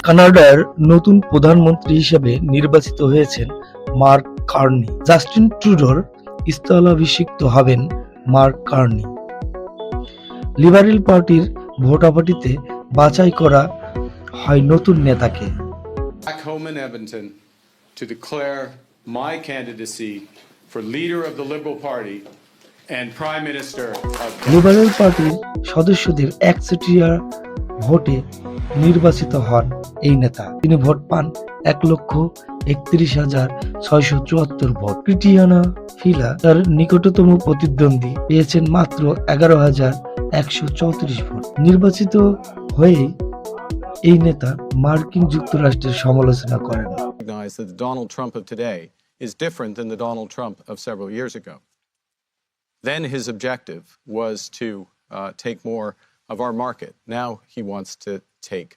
কানাডার নতুন প্রধানমন্ত্রী হিসেবে নির্বাচিত হয়েছেন মার্ক কার্নি। জাস্টিন ট্রুডোর স্থলাভিষিক্ত হবেন মার্ক কার্নি। লিবারেল পার্টির ভোটাভুটিতে বাছাই করা হয় নতুন নেতাকে। Back home in Edmonton to declare my candidacy for leader of the Liberal Party and Prime Minister of liberal পার্টির সদস্যদের একচেটিয়া ভোটে নির্বাচিত হন এই নেতা। তিনি ভোট পান 1,31,674 ভোট। ক্রিস্টিয়ানা ফিলা তার নিকটতম প্রতিদ্বন্দ্বী পেয়েছেন মাত্র 11,134 ভোট। নির্বাচিত হয়েই এই নেতা মার্কিন যুক্তরাষ্ট্রের সমালোচনা করেন। recognize that the Donald Trump of today is different than the Donald Trump of several years ago. Then his objective was to take more of our market. Now he wants to take